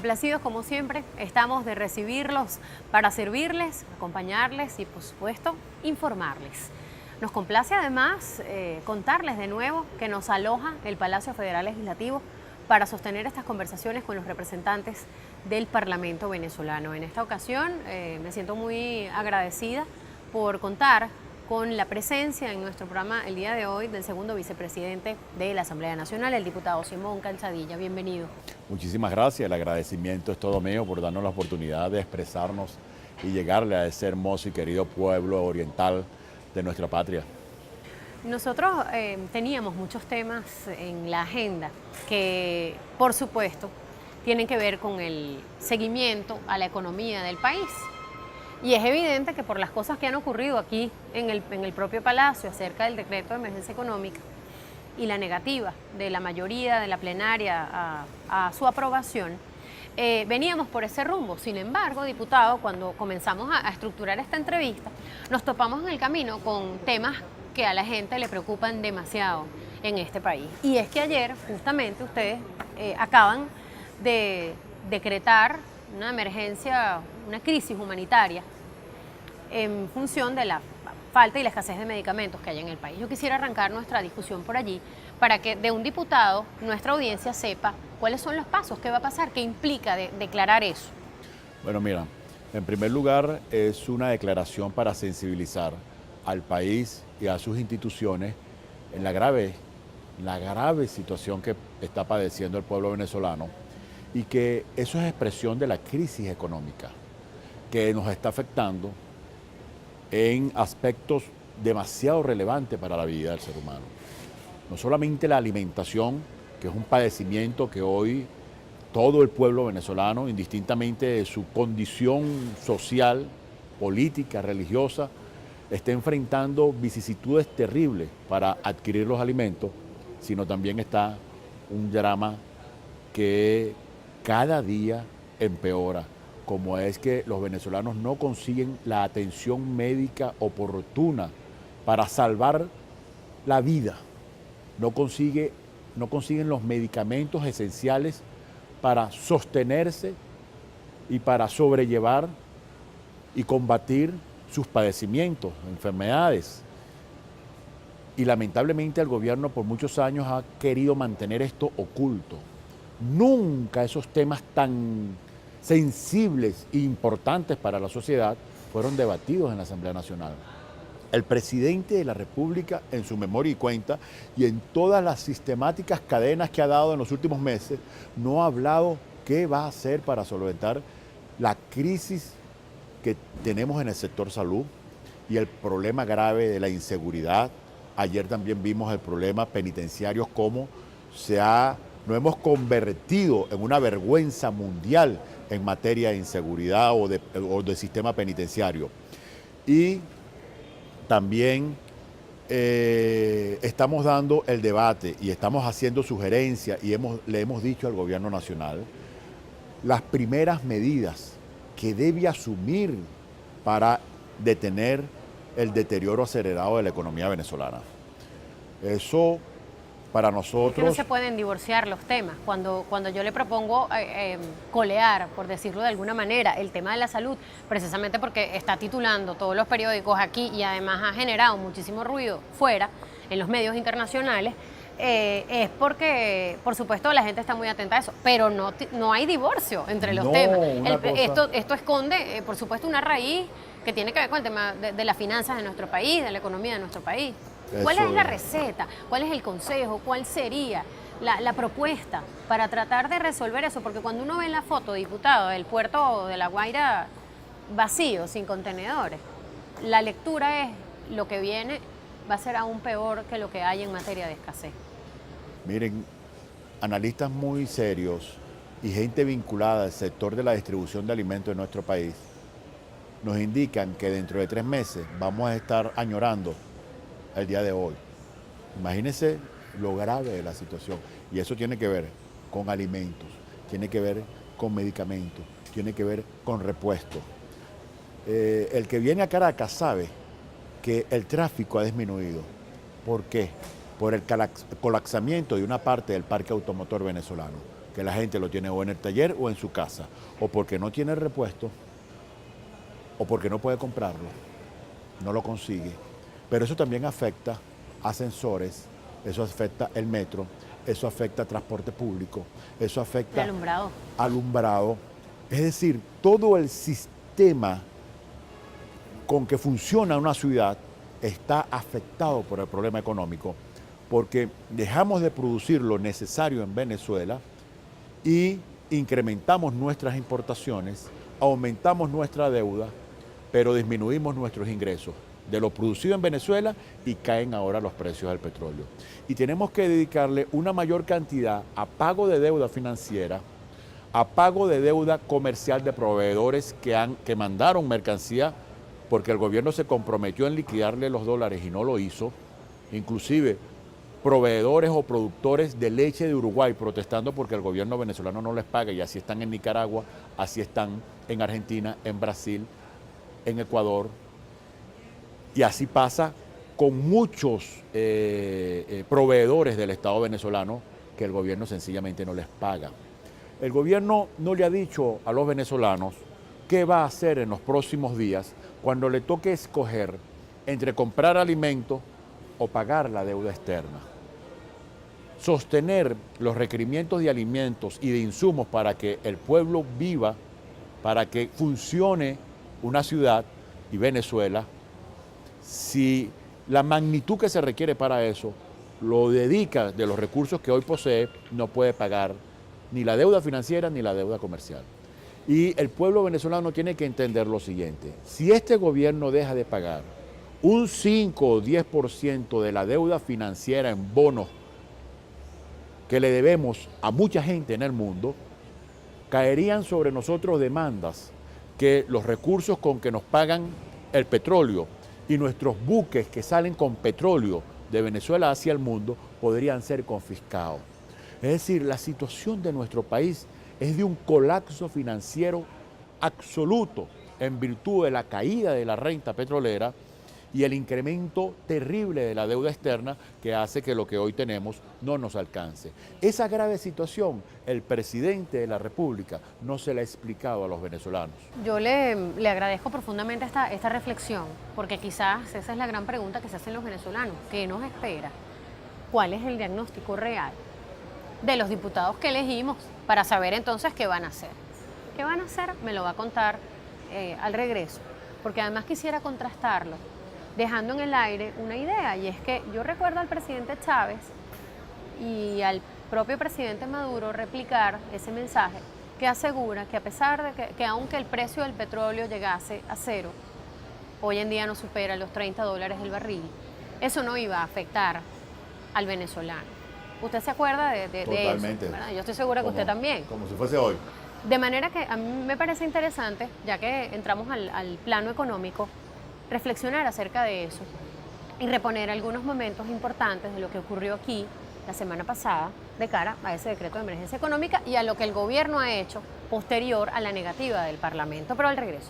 Complacidos como siempre, estamos de recibirlos para servirles, acompañarles y por supuesto informarles. Nos complace además contarles de nuevo que nos aloja el Palacio Federal Legislativo para sostener estas conversaciones con los representantes del Parlamento venezolano. En esta ocasión me siento muy agradecida por contar con la presencia en nuestro programa el día de hoy del segundo vicepresidente de la Asamblea Nacional, el diputado Simón Calzadilla. Bienvenido. Muchísimas gracias, el agradecimiento es todo mío por darnos la oportunidad de expresarnos y llegarle a ese hermoso y querido pueblo oriental de nuestra patria. Nosotros teníamos muchos temas en la agenda que, por supuesto, tienen que ver con el seguimiento a la economía del país. Y es evidente que por las cosas que han ocurrido aquí en el propio Palacio acerca del decreto de emergencia económica y la negativa de la mayoría de la plenaria a su aprobación, veníamos por ese rumbo. Sin embargo, diputado, cuando comenzamos a estructurar esta entrevista, nos topamos en el camino con temas que a la gente le preocupan demasiado en este país. Y es que ayer, justamente, ustedes acaban de decretar una emergencia, una crisis humanitaria en función de la falta y la escasez de medicamentos que hay en el país. Yo quisiera arrancar nuestra discusión por allí para que de un diputado nuestra audiencia sepa cuáles son los pasos, qué va a pasar, qué implica declarar eso. Bueno, mira, en primer lugar es una declaración para sensibilizar al país y a sus instituciones en la grave situación que está padeciendo el pueblo venezolano y que eso es expresión de la crisis económica que nos está afectando en aspectos demasiado relevantes para la vida del ser humano. No solamente la alimentación, que es un padecimiento que hoy todo el pueblo venezolano, indistintamente de su condición social, política, religiosa, está enfrentando vicisitudes terribles para adquirir los alimentos, sino también está un drama que cada día empeora, como es que los venezolanos no consiguen la atención médica oportuna para salvar la vida, no consiguen los medicamentos esenciales para sostenerse y para sobrellevar y combatir sus padecimientos, enfermedades. Y lamentablemente el gobierno por muchos años ha querido mantener esto oculto. Nunca esos temas tan sensibles e importantes para la sociedad fueron debatidos en la Asamblea Nacional. El presidente de la República, en su memoria y cuenta, y en todas las sistemáticas cadenas que ha dado en los últimos meses, no ha hablado qué va a hacer para solventar la crisis que tenemos en el sector salud y el problema grave de la inseguridad. Ayer también vimos el problema penitenciario, cómo nos hemos convertido en una vergüenza mundial en materia de inseguridad o de sistema penitenciario. Y también estamos dando el debate y estamos haciendo sugerencias y le hemos dicho al gobierno nacional las primeras medidas que debe asumir para detener el deterioro acelerado de la economía venezolana. Eso para nosotros... Es que no se pueden divorciar los temas. Cuando yo le propongo colear, por decirlo de alguna manera, el tema de la salud, precisamente porque está titulando todos los periódicos aquí y además ha generado muchísimo ruido fuera, en los medios internacionales, es porque, por supuesto, la gente está muy atenta a eso, pero no hay divorcio entre los temas. Esto esconde, por supuesto, una raíz que tiene que ver con el tema de las finanzas de nuestro país, de la economía de nuestro país. ¿Cuál es la receta? ¿Cuál es el consejo? ¿Cuál sería la propuesta para tratar de resolver eso? Porque cuando uno ve la foto, diputado, del puerto de La Guaira vacío, sin contenedores, la lectura es lo que viene va a ser aún peor que lo que hay en materia de escasez. Miren, analistas muy serios y gente vinculada al sector de la distribución de alimentos en nuestro país nos indican que dentro de 3 meses vamos a estar añorando el día de hoy. Imagínense lo grave de la situación. Y eso tiene que ver con alimentos, tiene que ver con medicamentos, tiene que ver con repuestos. El que viene a Caracas sabe que el tráfico ha disminuido. ¿Por qué? Por el colapsamiento de una parte del parque automotor venezolano, que la gente lo tiene o en el taller o en su casa, o porque no tiene repuesto, o porque no puede comprarlo, no lo consigue. Pero eso también afecta ascensores, eso afecta el metro, eso afecta transporte público, eso afecta alumbrado. Es decir, todo el sistema con que funciona una ciudad está afectado por el problema económico, porque dejamos de producir lo necesario en Venezuela y incrementamos nuestras importaciones, aumentamos nuestra deuda, pero disminuimos nuestros ingresos de lo producido en Venezuela y caen ahora los precios del petróleo. Y tenemos que dedicarle una mayor cantidad a pago de deuda financiera, a pago de deuda comercial de proveedores que mandaron mercancía porque el gobierno se comprometió en liquidarle los dólares y no lo hizo, inclusive proveedores o productores de leche de Uruguay protestando porque el gobierno venezolano no les paga, y así están en Nicaragua, así están en Argentina, en Brasil, en Ecuador, y así pasa con muchos proveedores del Estado venezolano que el gobierno sencillamente no les paga. El gobierno no le ha dicho a los venezolanos qué va a hacer en los próximos días cuando le toque escoger entre comprar alimentos o pagar la deuda externa. Sostener los requerimientos de alimentos y de insumos para que el pueblo viva, para que funcione una ciudad y Venezuela, si la magnitud que se requiere para eso lo dedica de los recursos que hoy posee, no puede pagar ni la deuda financiera ni la deuda comercial. Y el pueblo venezolano tiene que entender lo siguiente: si este gobierno deja de pagar un 5 o 10% de la deuda financiera en bonos que le debemos a mucha gente en el mundo, caerían sobre nosotros demandas que los recursos con que nos pagan el petróleo y nuestros buques que salen con petróleo de Venezuela hacia el mundo podrían ser confiscados. Es decir, la situación de nuestro país es de un colapso financiero absoluto en virtud de la caída de la renta petrolera y el incremento terrible de la deuda externa que hace que lo que hoy tenemos no nos alcance. Esa grave situación, el presidente de la República no se la ha explicado a los venezolanos. Yo le agradezco profundamente esta reflexión, porque quizás esa es la gran pregunta que se hacen los venezolanos. ¿Qué nos espera? ¿Cuál es el diagnóstico real de los diputados que elegimos para saber entonces qué van a hacer? ¿Qué van a hacer? Me lo va a contar al regreso, porque además quisiera contrastarlo, dejando en el aire una idea, y es que yo recuerdo al presidente Chávez y al propio presidente Maduro replicar ese mensaje que asegura que a pesar de que aunque el precio del petróleo llegase a cero, hoy en día no supera los $30 el barril, eso no iba a afectar al venezolano. ¿Usted se acuerda de Totalmente. eso? ¿Verdad? Yo estoy segura que usted también. Como si fuese hoy. De manera que a mí me parece interesante, ya que entramos al plano económico, reflexionar acerca de eso y reponer algunos momentos importantes de lo que ocurrió aquí la semana pasada de cara a ese decreto de emergencia económica y a lo que el gobierno ha hecho posterior a la negativa del Parlamento. Pero al regreso.